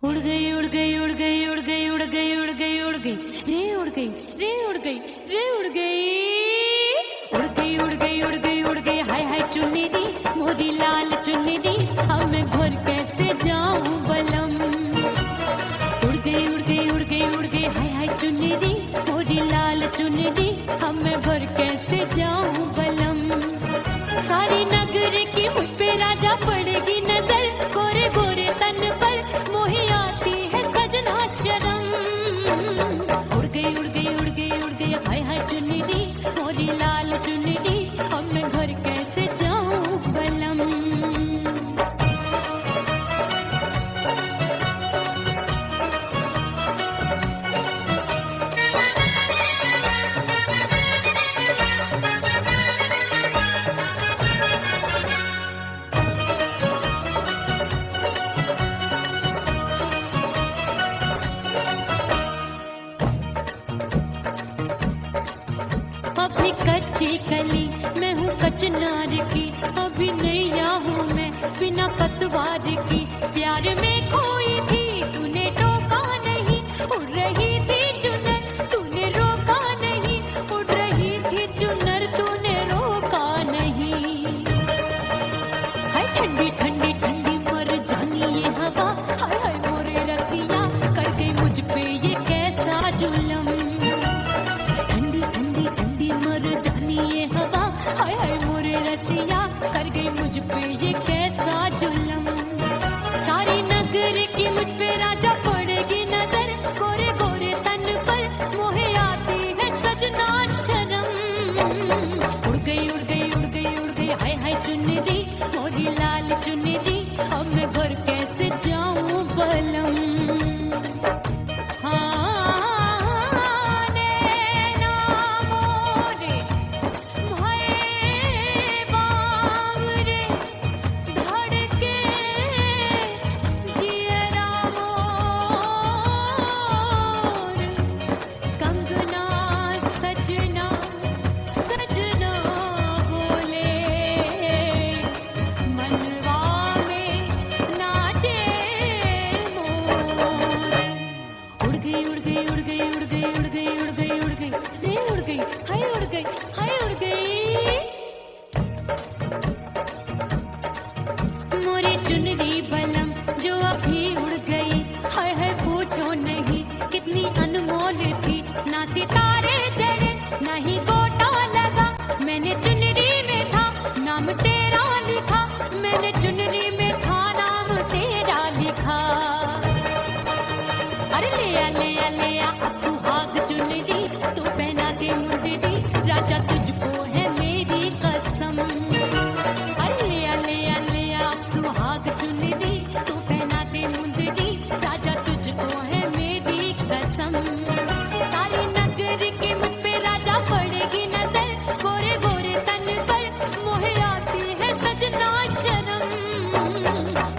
उड़ गई उड़ गई उड़ गई उड़ गई उड़ गई उड़ गई उड़ गई रे उड़ गई रे उड़ गई रे उड़ गई उड़ गई उड़ गई उड़ गई उड़ गई हाय हाय चुन्नी दी मोरी लाल चुन्नी दी अब मैं घर कैसे जाऊं बलम। उड़ गई उड़ गई उड़ गई उड़ गई हाय हाय चुन्नी दी मोरी लाल चुन्नी दी अब मैं घर कैसे जाऊं बलम। सारी नगर की मुझ पे राजा पड़ेगी नजर गोरे गोरे तन पर मोही आती है सजना शर्म। उड़ गई उड़ गई उड़ गई उड़ गई हाय हाय चुन्नी दी मोरी लाल चुन्नी दी अब मैं घर कैसे जाऊं बलम। अभी कच्ची कली मैं हूँ कचनार की अभी नैया हूँ मैं बिना पतवार की प्यार में खोई थी तूने टोका नहीं उड़ रही थी चुनर तूने रोका नहीं उड़ रही थी चुनर तूने रोका नहीं। हाय ठंडी ठंडी ठंडी मर जानी ये हवा हाय हाय मोरे रतिया कर गई मुझ पे ये कैसा जुल्म। ठंडी ठंडी ठंडी मर जानी ये हवा हाय हाय मोरे रतिया कर गई मुझ पे ये कैसा जुल्म। सारी नगर की मुझ पे राजा पड़ेगी नजर गोरे गोरे तन पर मोहे आती है सजना शर्म। उड़ गई उड़ गई उड़ गई उड़ गई हाय हाय चुन्नी दी मोरी लाल चुन्नी दी अब मैं घर कैसे जाऊं बलम। चुनरी बलम जो अभी उड़ गई हाय हाय पूछो नहीं कितनी अनमोल थी ना सितारे चढ़े ना ही गोटा लगा मैंने चुनरी में था नाम तेरा लिखा मैंने चुनरी में था नाम तेरा लिखा। अरे ले आ अब सुहाग चुनरी तू पहना दे मुझे दी राजा तुझको है मेरी कसम। सुहाग चुन्नी दी तू पहना दे मुंदरी राजा तुझको है मेरी कसम। सारी नगर की मुझ पे राजा पड़ेगी नजर गोरे गोरे तन पर मोहे आती है सजना शर्म।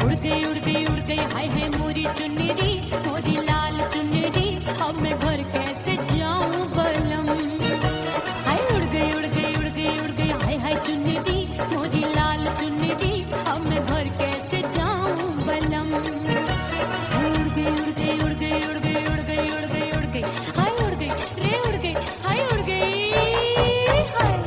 उड़ गई उड़ गई उड़ गई हाय हाय मोरी चुन्नी दी मोरी लाल चुन्नी दी अब मैं घर कैसे जाऊं बलम। हाय उड़ गई उड़ गई उड़ गई उड़ गई हाय हाय चुन्नी दी मोरी लाल चुन्नी दी अब मैं घर कैसे जाऊं बलम। उड़ गई उड़ गई उड़ गई उड़ गई उड़ गई उड़ गई उड़ गई हाय उड़ गई रे उड़ गई हाय उड़ गई हाय।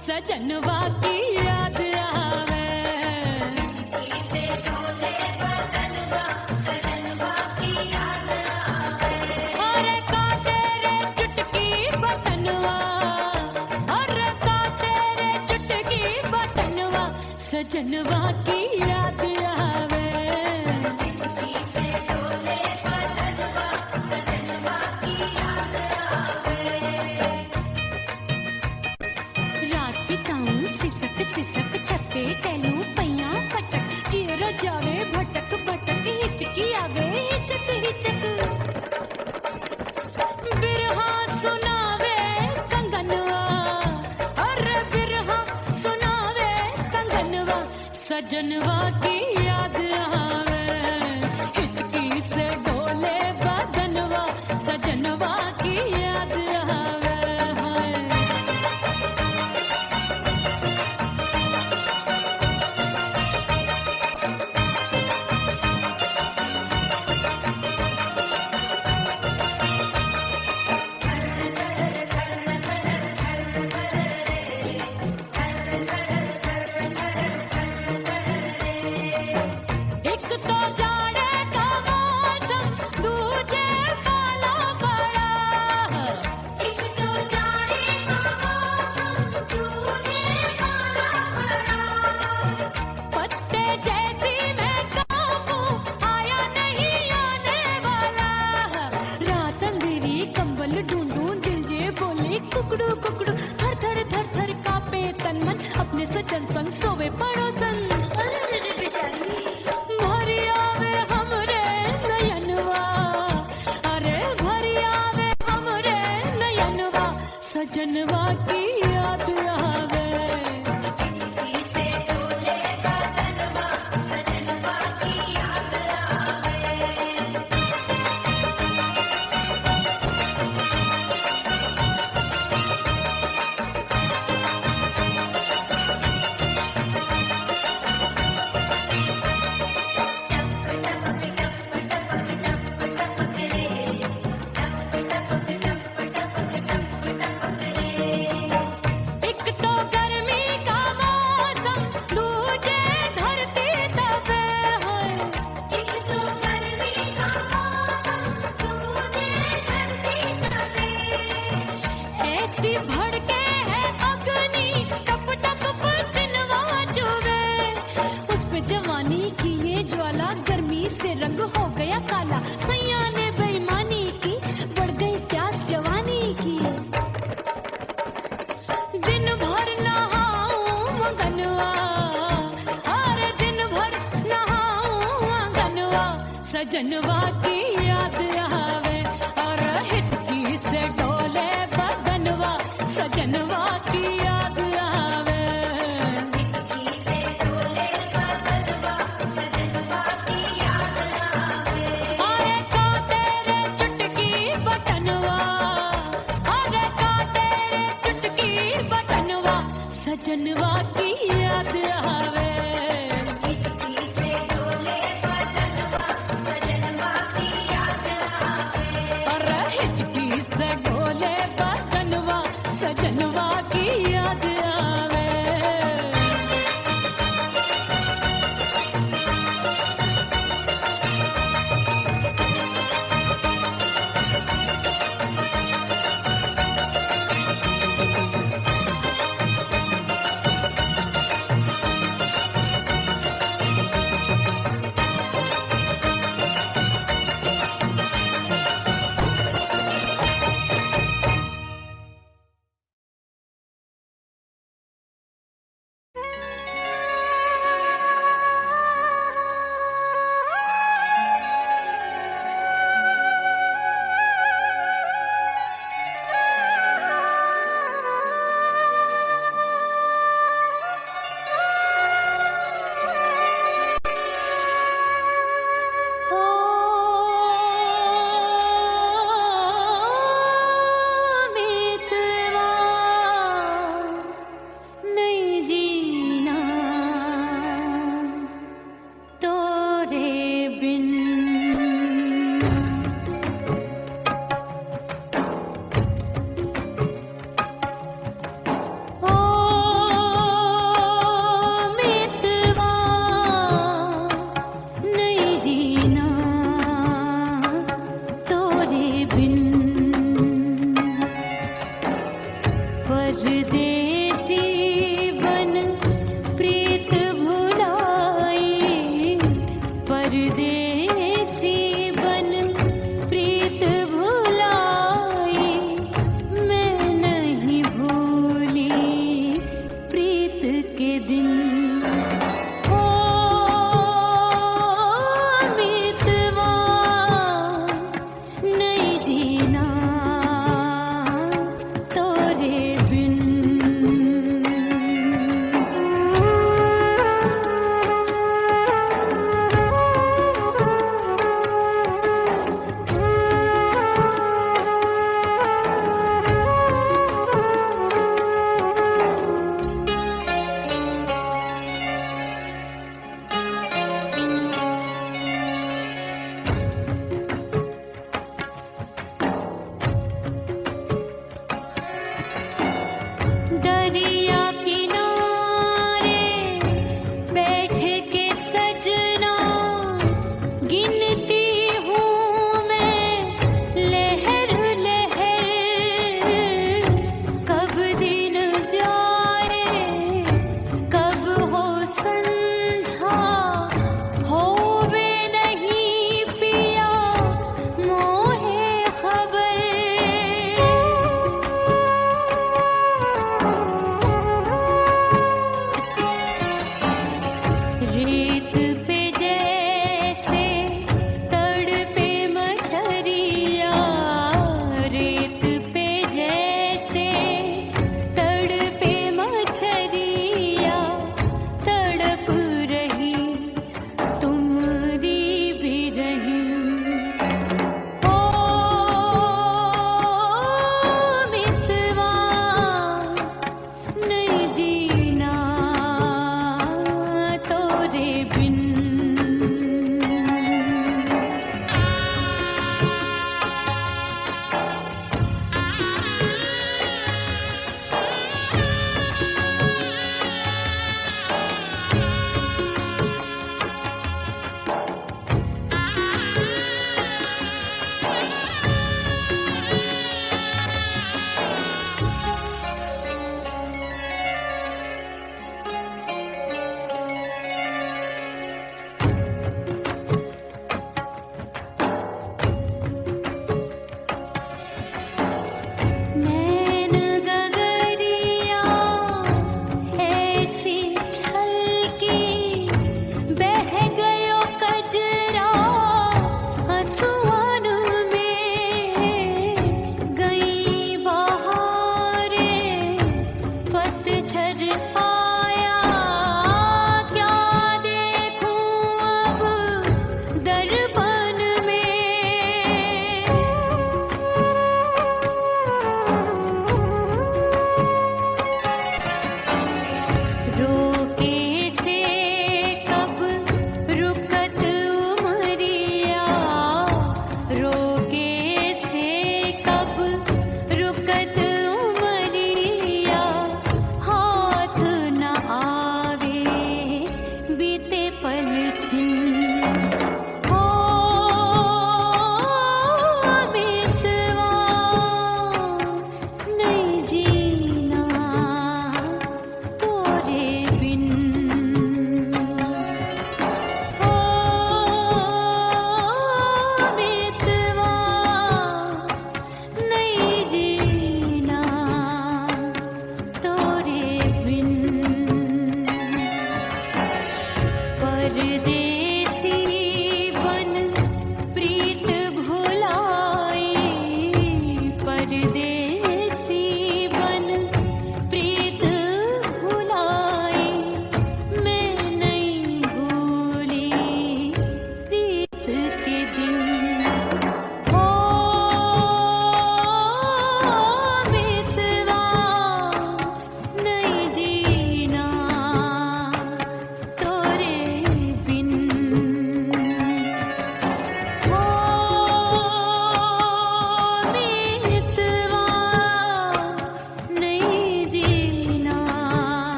सजनवा की याद आवे अरे का तेरे चुटकी बटनवा अरे का तेरे चुटकी बटनवा सजनवा की याद आवे। रात बिताऊं सिसक सिसक छते टहलूं पैया पटक चिर जावे भटक भटक हिचकी आवे हिचक हिचक बिरहा सुनावे कंगनवा अरे बिरहा सुनावे कंगनवा सजनवा की याद आवे हिचकी से डोले बदनवा सजनवा की याद आवे। हाय एक तो जाड़े का मौसम दूजे काला पड़ा। एक तो जाड़े का मौसम दूजे काला पड़ा। पत्ते जैसी मैं कांपूं आया नहीं आने वाला। रात अंधेरी कंबल ढूंढूं दिल ये बोले कुकड़ू कुकड़ू थर थर थर थर कांपे तन मन अपने सजन संग सोवे पड़ोसन। भरी आवे हमरे नयनवा अरे भरी आवे हमरे नयनवा सजनवा की याद आवे। से डोले बदनवा सजनवा की याद आवे। एक तो गर्मी का मौसम दूजे धरती तपे है। एक तो गर्मी का मौसम दूजे धरती तपे। ऐसी भड़के है अग्नि टप टप पसीनवा चुभे। उस पे जवानी की ये ज्वाला गर्मी से रंग हो गया काला। सैया ने बेईमानी की बढ़ गई प्यास जवानी की। दिन भर नहाऊं मगनवा अरे दिन भर नहाऊं मगनवा सजनवा की याद आवे। और हिचकी से डोले बदनवा सजनवा की याद आवे। हिचकी से डोले बदनवा सजनवा की याद आवे। अरे का तेरे चुटकी बटनवा अरे का तेरे चुटकी बटनवा सजनवा की याद आवे। हिचकी से डोले बदनवा सजनवा की याद आवे। अरे हिचकी से डोले बदनवा सजनवा की याद आवे। के दिन। ओ मितवा नहीं जीना तोरे बिन।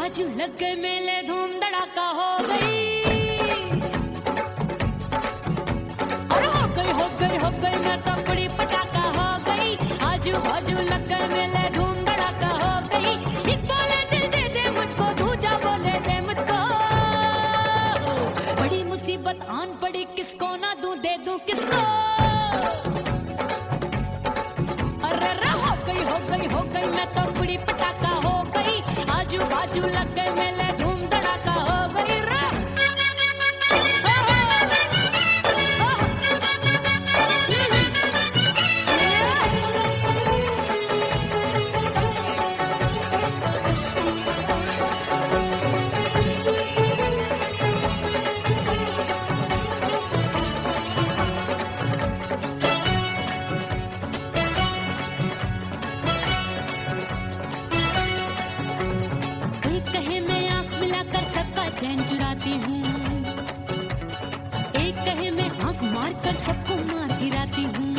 बाजू लग गए मेले, धूम धड़ाका हो गई। अरे हो गई मैं तो बड़ी पटाखा हो गई। आजू बाजू लग गए मेले, धूम धड़ाका हो गई। एक बोले दिल दे दे मुझको, दूजा बोले दे मुझको। बड़ी मुसीबत आन पड़ी, किसको ना दूं दे दूं किसको। हो गई मैं तो बड़ी पटाखा हो गई। आजू बाजू लग गए मेले, धूम धड़ाका हो गई रे। चैन चुराती हूँ, एक कहे मैं आंख मार कर सबको मार गिराती हूँ।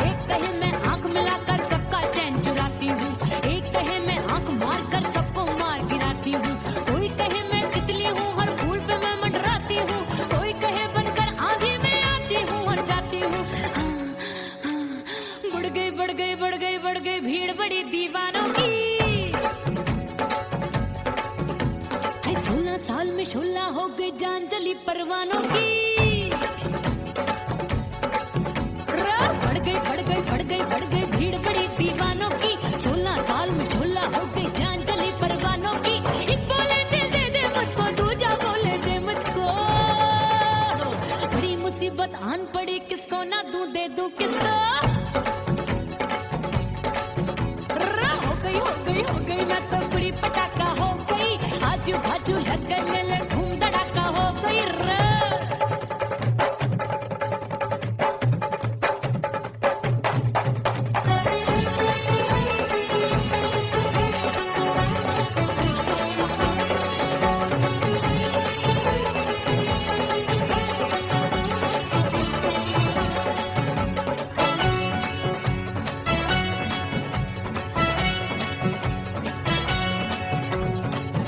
एक कहे मैं आंख मिलाकर सबका चैन चुराती हूँ, एक कहे मैं आंख मार कर सबको मार गिराती हूँ। कोई कहे मैं तितली हूँ, हर फूल पे मैं मंडराती हूँ। कोई कहे बनकर आंधी में आती हूँ और जाती हूँ। बढ़ गई भीड़ बड़ी दीवानों की। 16 साल में शोला हो गई, जान जली परवानों की। बढ़ गई भीड़ बड़ी दीवानों की। 16 साल में शोला हो गई, जान जली परवानों की। एक बोले दिल दे दे मुझको, दूजा बोले दे मुझको। बड़ी मुसीबत आन पड़ी, किसको ना दूं दे दूं किसको। हो गई मैं तो बड़ी पटाखा हो गई। आजू बाजू लग गए मेले, धूम धड़ाका हो गई रे।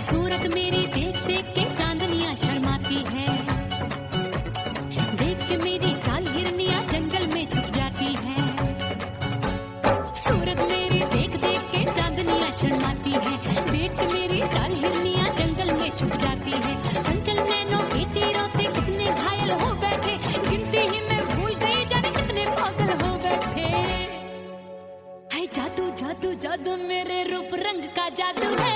सूरत मेरी देख देख के चांदनियां शर्माती है। देख के मेरी चाल हिरनियां जंगल में छुप जाती है। सूरत मेरी देख देख के चांदनियां शर्माती है। देख के मेरी चाल हिरनियां जंगल में छुप जाती है। चंचल नैनों के तीरों से कितने घायल हो बैठे, गिनती ही मैं भूल गई जाने कितने पागल हो बैठे। है जादू जादू जादू मेरे रूप रंग का जादू है।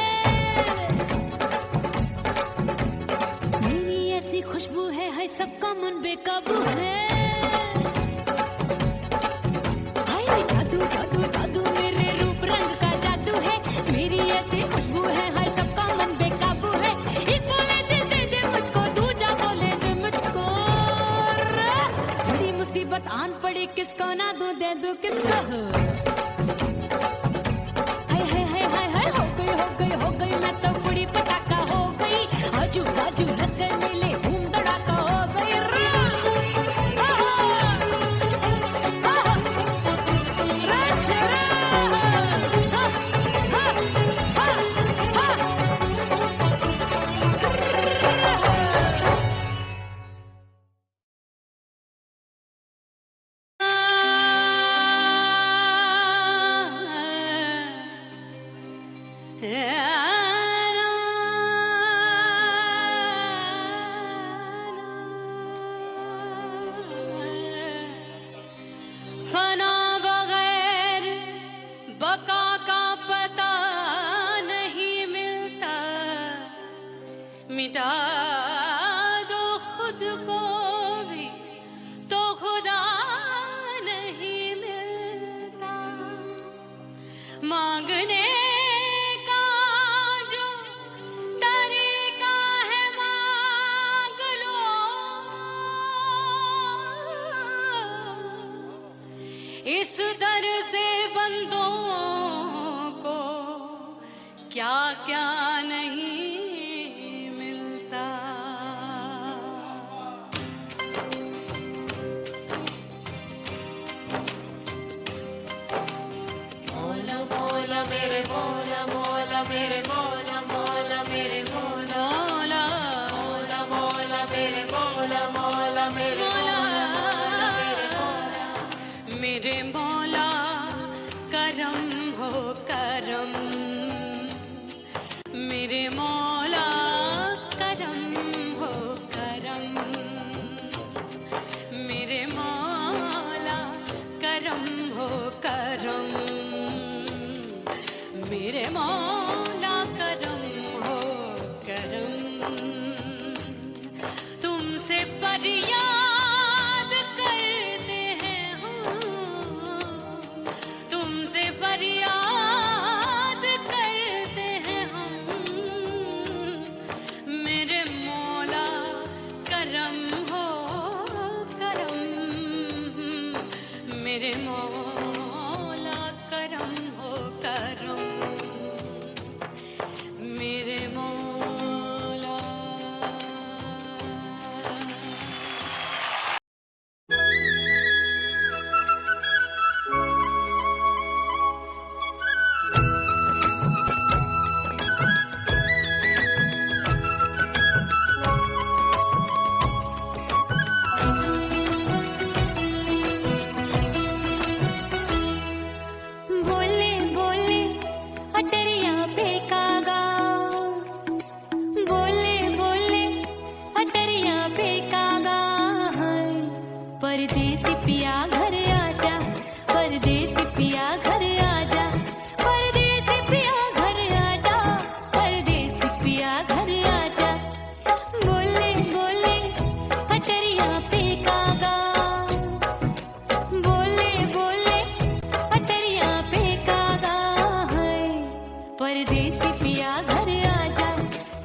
खुशबू है सबका मन बेकाबू है। हाय जादू जादू जादू मेरे रूप रंग का जादू है। मेरी ऐसी खुशबू है, हाय सबका मन बेकाबू है। एक बोले दिल दे दे मुझको, दूजा बोले दे मुझको। बड़ी मुसीबत आन पड़ी, किसको ना दूं दे दूं किसको। हो गई मैं तो बड़ी पटाखा हो गई। आजू बाजू लग गए मेले, धूम धड़ाका हो गई रे। फना बगैर बका का पता नहीं मिलता। मिटा दो खुद को भी तो खुदा नहीं मिलता। मांगने इस दर से बंदों को क्या क्या नहीं मिलता। बोल बोल मेरे बोल बोल मेरे मौला मौला मेरे मौला मौला मौला मेरे मौला मौला मेरे मौला मेरे मौला मेरे मौला करम हो करम मेरे मौला करम हो करम मेरे मौला करम हो करम मेरे मौला करम हो करम तुमसे फरियाद करते हैं हम तुमसे फरियाद करते हैं हम मेरे मौला करम हो करम मेरे मौला करम हो करम मेरे मौला बोले बोले अटरिया फेंकागा बोले बोले अटरिया फेंकागा परदेसी पिया घर आजा परदेसी पिया घर आजा परदेसी पिया घर आजा परदेसी पिया घर आजा बोले बोले अटरिया फेंकागा बोले बोले अटरिया फेंकागा परदेसी पिया घर आजा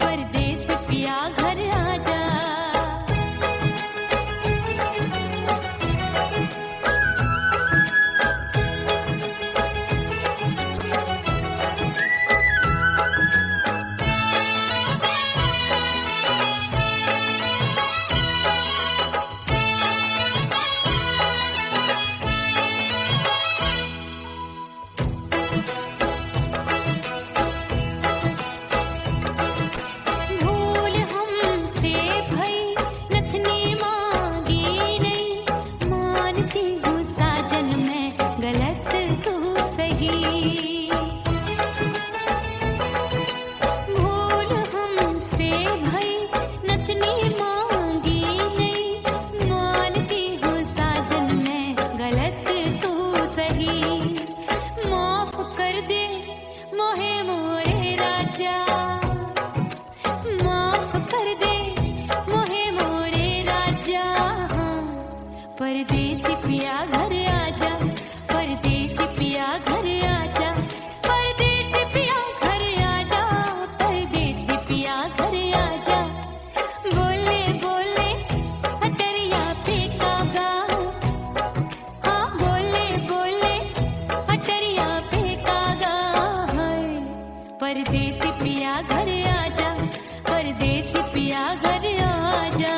परदेसी पिया घर आजा भूल हमसे भई नथनी मांगी नहीं मानती हूँ साजन मैं गलत तू सही भूल हमसे भई नथनी मांगी नहीं मानती हूँ साजन मैं गलत तू सही माफ कर दे मोहे मोरे राजा माफ कर दे मोहे मोरे राजा परदेसी पिया घर आजा परदेसी पिया घर आजा परदेसी पिया घर आजा परदेसी पिया घर आजा बोले बोले अटरिया फेंकागा हाँ बोले बोले अटरिया फेंकागा परदेसी पिया घर आजा परदेसी पिया घर आजा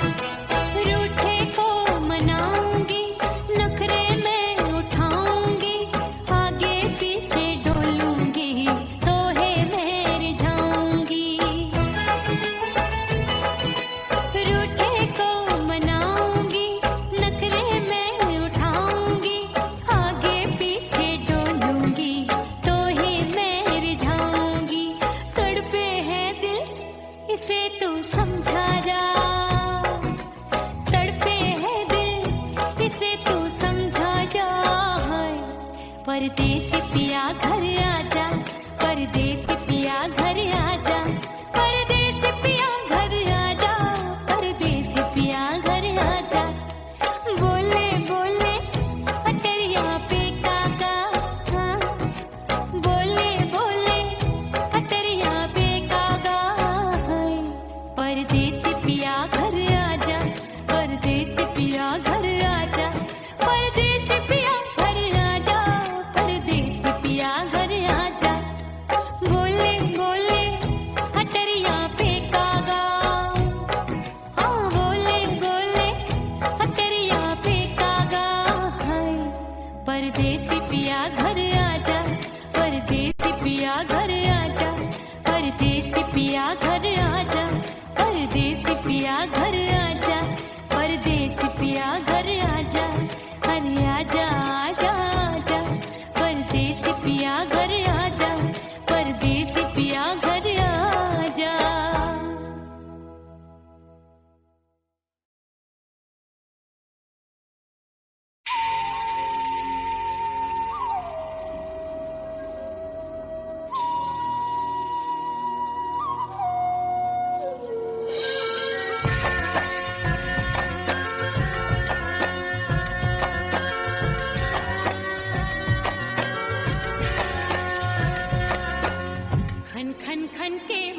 रूठे को मनाऊंगी नखरे में उठाऊंगी आगे पीछे डोलूंगी तोहे मैं रिझाऊंगी रूठे को मनाऊंगी नखरे में उठाऊंगी आगे पीछे डोलूंगी तोहे मैं रिझाऊंगी तड़पे है दिल इसे तू समझा जा तड़पे है दिल इसे तू समझा जा परदेसी पिया घर आजा परदेसी पिया घर आजा परदेसी पिया घर आजा परदेसी पिया घर आजा बोले बोले अटरिया फेंकागा हाँ बोले बोले अटरिया फेंकागा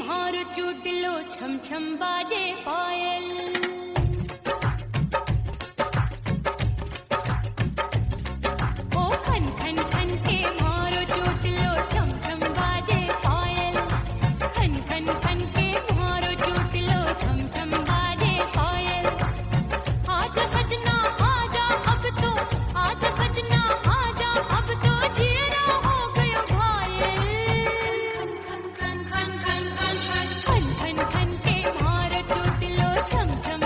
म्हारो चूट लो छम छम बाजे पायल। ओ खन खन खन के म्हारो चूट लो छम छम बाजे पायल। खन खन खन के म्हारो चूट लो छम छम बाजे पायल। आजा सजना आजा अब तो, आजा सजना आजा अब तो, जियरा हो गयो घायल। खन खन खन खन खन खन खन खन के म्हारो चूट लो छम छम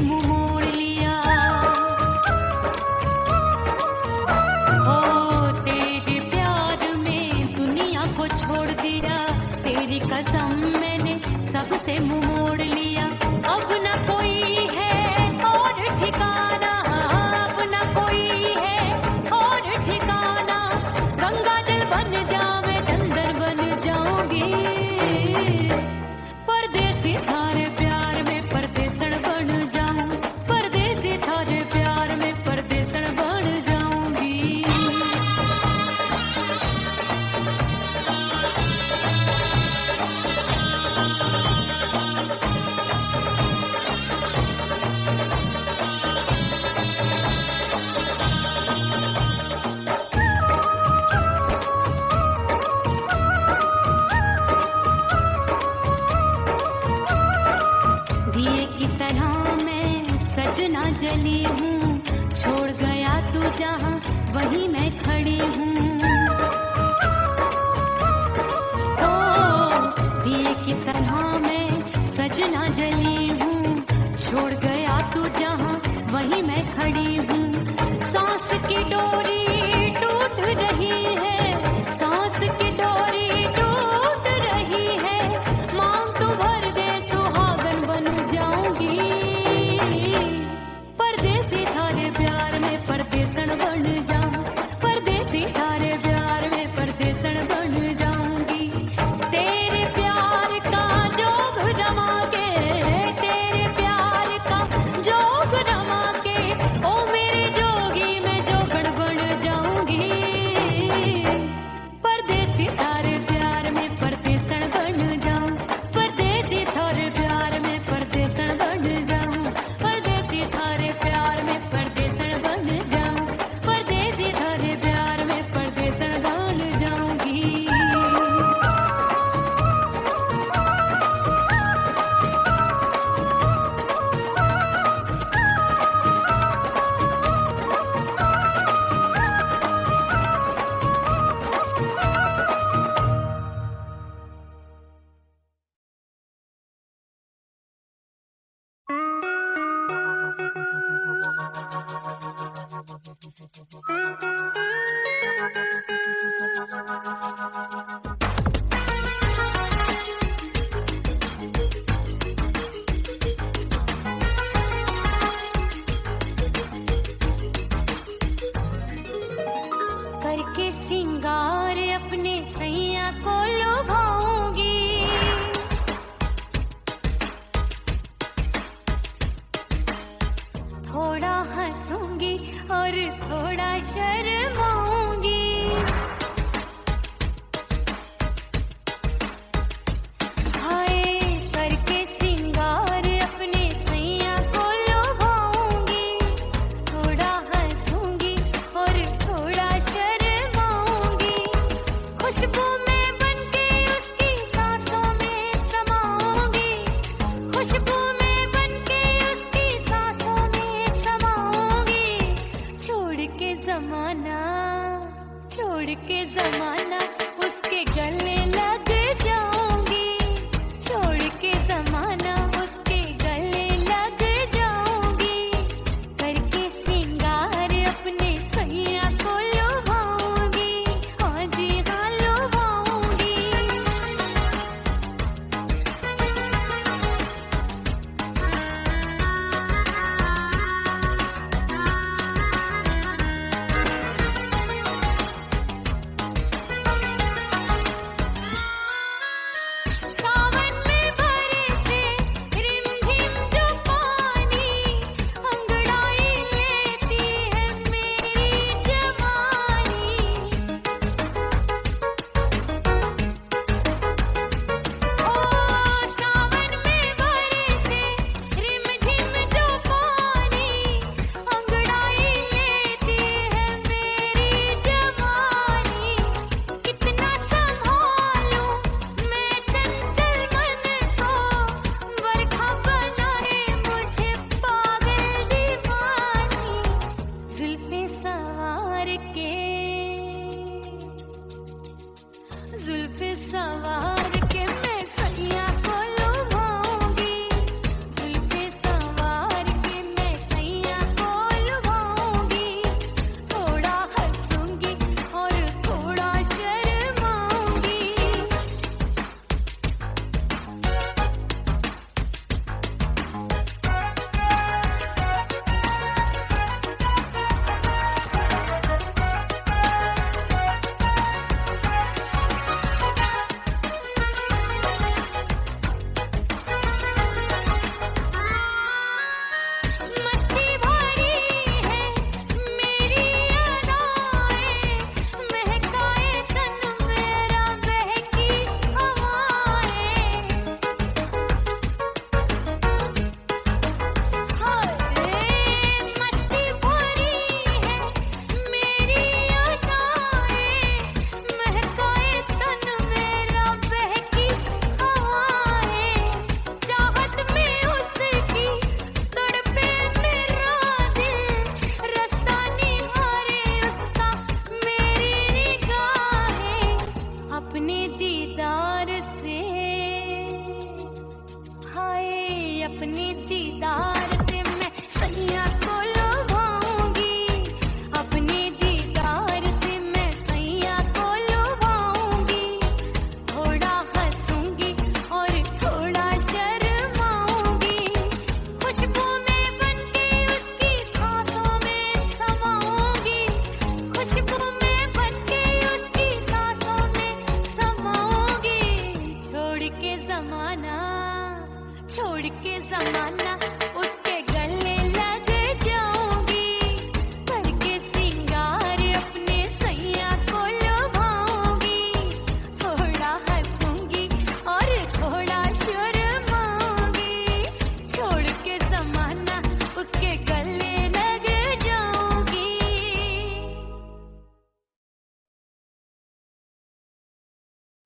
मुंह मोड़ लिया। ओ तेरे प्यार में दुनिया को छोड़ दिया, तेरी कसम मैंने सबसे मुंह मोड़ लिया। अब न कोई है और ठिकाना, अब न कोई है और ठिकाना। गंगा जल बन जावे चंदन बन जाऊंगी, परदेसी थारे प्यार में परदेसण बन जाऊं, परदेसी थारे प्यार में परदेसण बन जाऊंगी। दिए की तरह मैं सजना जली हूँ, छोड़ गया तू जहाँ वहीं मैं खड़ी हूँ। ओ दिए की तरह मैं सजना जली हूँ, छोड़ गया तू जहाँ वहीं मैं खड़ी हूँ। सांस की डोरी टूट रही है, सांस की डोरी टूट रही है। मांग तू भर दे सुहागन बन जाऊंगी, परदेसी थारे प्यार में परदेसण बन जाऊं, परदेसी थारे प्यार में परदेसण बन जाऊंगी। तेरे प्यार का जोग रमा के, तेरे प्यार का जोग रमा के, ओ मेरे जोगी मैं जोगण बन जाऊंगी, परदेसी थारे प्यार में परदेसण बन जाऊं, परदेसी थारे प्यार में परदेसण बन जाऊं, परदेसी थारे प्यार में परदेसण बन जाऊं, परदेसी थारे प्यार में परदेसण बन जाऊंगी। करके सिंगार अपने सैया को लुभाऊंगी, थोड़ा हंसूंगी और थोड़ा शर्माऊंगी। हाय करके सिंगार अपने सैया को लुभाऊंगी, थोड़ा हंसूंगी और थोड़ा शर्माऊंगी। खुशबू में बनके उसकी सांसों में समाऊंगी, खुशबू में बनके उसकी सांसों में समाऊंगी। छोड़ के जमाना, छोड़ के जमाना उसके गले लग जाऊंगी, छोड़ के जमाना उसके गले लग जाऊंगी। करके सिंगार अपने सैया को लुभाऊंगी, हाँ जी हाँ लुभाऊंगी।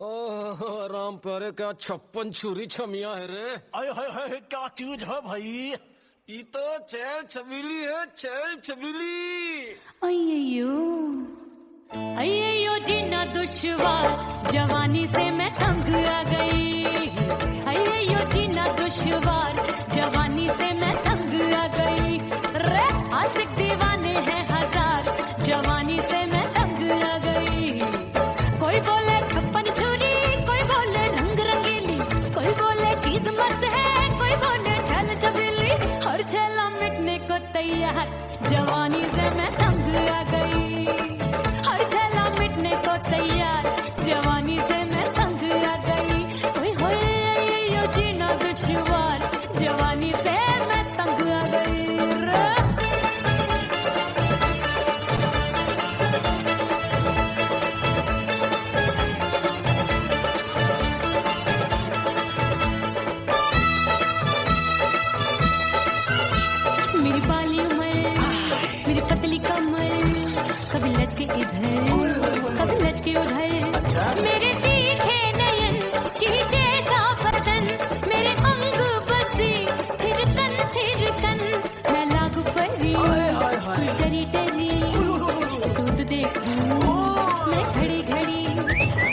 ओह राम प्यारे, क्या 56 छुरी छमिया है रे। आय हाय हाय, क्या चीज है भाई? ये तो चैल छबीली है, चैल छबीली। अय्यो अय्यो जीना दुश्वार, जवानी से मैं तंग आ गई। अय्यो जीना दुश्वार, जवानी से मैं तंग आ गई। रे आशिक दीवाने हैं हजार, जवानी से मैं तंग आ गई। कोई बोले 56 छुरी, कोई बोले रंग रंगीली, कोई बोले चीज मस्त है, कोई बोले छल छबीली। हर छला मिटने को तैयार, जवानी से मैं तंग आ गई। हर छला मिटने को तैयार, जवानी से मैं तंग आ गई। ओए होए यो जीना दुश्वार, जवानी से मैं तंग आ गई रे। मेरी बाली उमर, मेरी पतली कमर, कभी लचके इधर, कभी लचके उधर। मेरे तीखे नयन, शीशे सा बदन, मेरे अंग बसी, फिर कन, मैं लागू परी, डरी डरी, दूध देखूं मैं घड़ी घड़ी।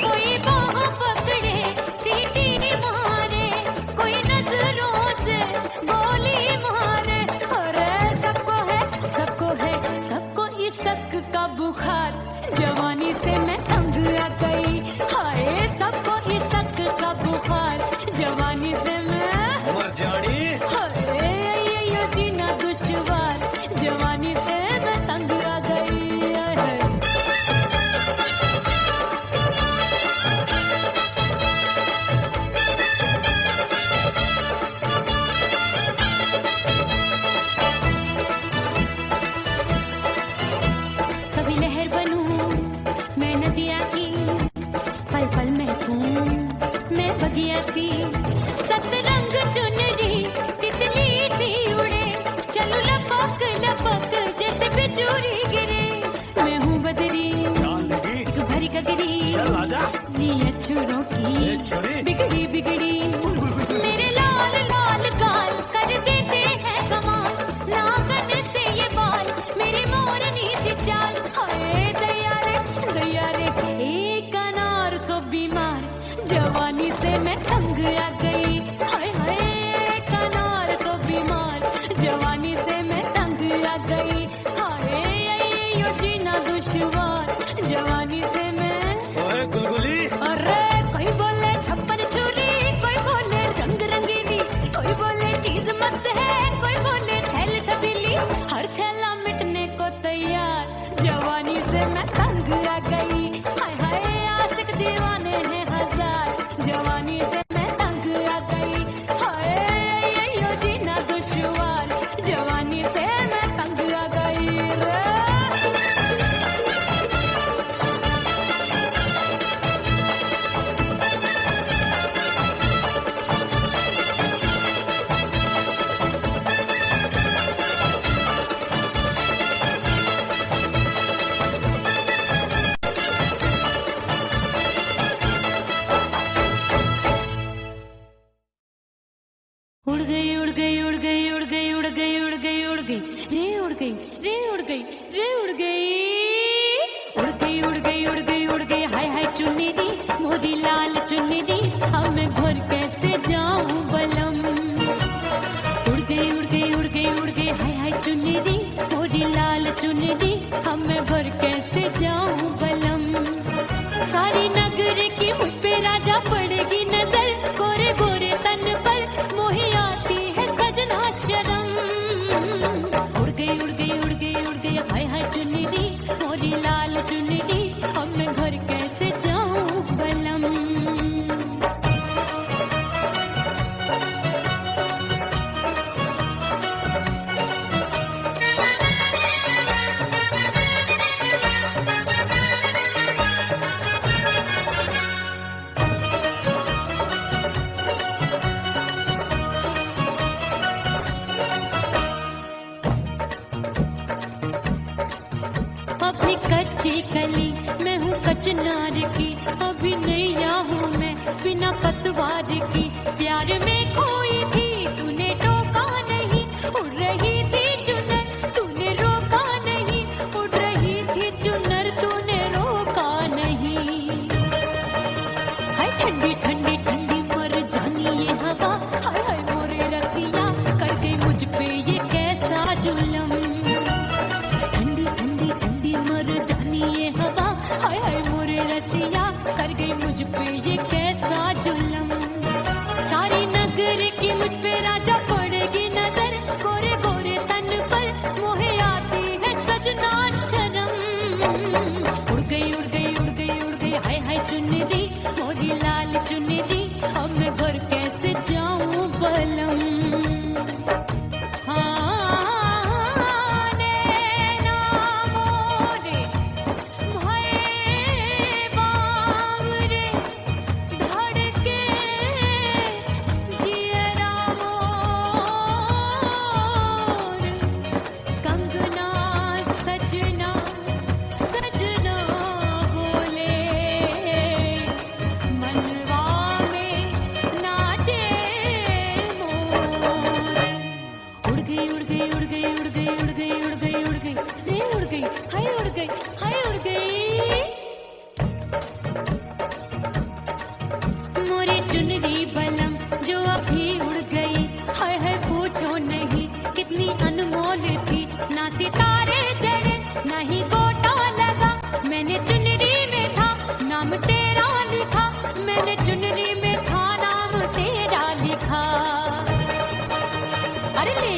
कोई बाहों पकड़े, सीटी मारे, कोई नजरों से गोली मारे। अरे सबको इसक का बुखार, जवानी से मैं तंग आ गई। हाय सबको इसक का बुखार, जवानी से मैं मर जानी। हाय ये जीना दुश्वार, जवानी से मैं तंग आ गई। हाय। कभी लहर बनूं मैं नदिया की, पल पल महकूं मैं बगिया सी। सतरंग चुनरी तितली सी उड़े, चलूं लपक लपक जैसे बिजूरी गिरे। मैं हूँ बदरी, जान लगी? एक भरी गगरी, चल आजा। नीयत छुरों ए की छुरी। बिगड़ी बिगड़ी। मेरे लाल लाल गाल कर देते हैं कमाल, नागन से ये बाल, मेरी मोरनी सी चाल। हाय दया रे एक अनार सो बीमार, जवानी से मैं तंग आ गई। हाय हाय एक अनार सो बीमार, जवानी से मैं तंग आ गई। हाय यो जीना दुश्वार, जवानी से मैं। ओए गुलगुली, अरे कोई बोले 56 छुरी, कोई बोले रंग रंगीली, कोई बोले चीज मस्त है, कोई बोले छल छबीली। हर छला मिटने को तैयार, जवानी से मैं तंग आ गई। हाय हाय आशिक दीवाने हैं हजार, जवानी से मैं तंग आ गई। हाय यो जीना दुश्वार, जवानी से मैं तंग आ गई रे। उड़ गई उड़ गई उड़ गई उड़ गई उड़ गई उड़ गई उड़ गई रे, उड़ गई रे, उड़ गई रे, उड़ गई उड़ गई उड़ गई उड़ गई उड़ गई। हाय हाय चुन्नी दी, मोदी लाल चुन्नी दी, अब मैं घर कैसे जाऊं बलम। उड़ गई उड़ गई उड़ गई उड़ गई, हाय हाय चुन्नी दी, मोदी लाल चुन्नी दी, अब मैं घर कैसे जाऊं बलम। सारी नगर की मुझ पे राजा पड़ेगी नजर, गोरे गोरे तन पर मोही आती है सजना शर्म। उड़ गई उड़ गई उड़ गई उड़ गई, हाय हाय चुन्नी दी, मोरी लाल चुन्नी दी, अब मैं घर कैसे जाऊं बलम। कच्ची कली मैं हूँ कचनार की, अब अभी नैया हूँ मैं बिना पतवार की, प्यार में खोई थी तूने टोका नहीं, उड़ रही थी चुनर तूने रोका नहीं, उड़ रही थी चुनर तूने रोका नहीं। हाय ठंडी ठंडी ठंडी मर जानी ये हवा, हाय हाय मोरे रतिया कर गई मुझ पे ये कैसा जुल्म। ठंडी ठंडी ठंडी मर जानी ये हवा, हाय हाय मोरे रतिया कर गई मुझ पे ये कैसा जुल्म। सारी नगर की मुझ पे राजा पड़ेगी नजर, गोरे गोरे तन पर मोहे आती है सजना शर्म। उड़ गई उड़ गई उड़ गई उड़ गई हाय हाय चुनरी मोरी लाल चुनरी, अब मैं घर कैसे जाऊं बलम। हाँ नैना मोरे भये बावरे, धड़के जियरा मोर, कंगना सजना सजना बोले, मनवा में नाचे मोर। उड़ गई उड़ गई उड़ गई उड़ गई उड़ गई उड़ गई उड़ गई रे उड़ गई हाय उड़ गई हाय उड़ गई। मोरी चुनरी बलम जो अभी उड़ गई, हाय हाय पूछो नहीं कितनी अनमोल थी, ना सितारे जड़े ना ही गोटा लगा, मैंने चुनरी में था नाम तेरा लिखा, मैंने चुनरी में था नाम तेरा लिखा। अरे ले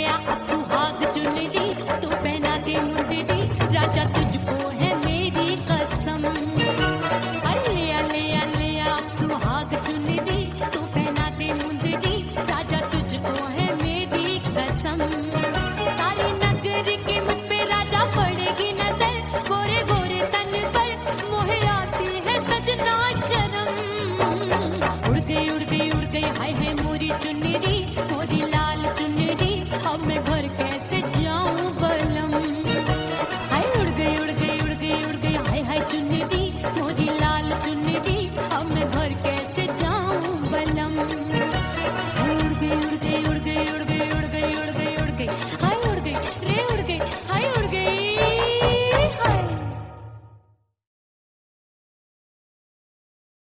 आ अब सुहाग चुनरी तू पहना दे मुंदरी, राजा तुझको है मेरी कसम। अरे ले आ अब सुहाग चुनरी तू पहना दे मुंदरी, राजा तुझको है मेरी कसम। सारी नगर की मुझ पे राजा पड़ेगी नजर, गोरे गोरे तन पर मोहे आती है सजना शर्म। उड़ गई उड़ गई उड़ गई हाय हाय मोरी चुनरी मोरी लाल चुनरी, अब मैं घर के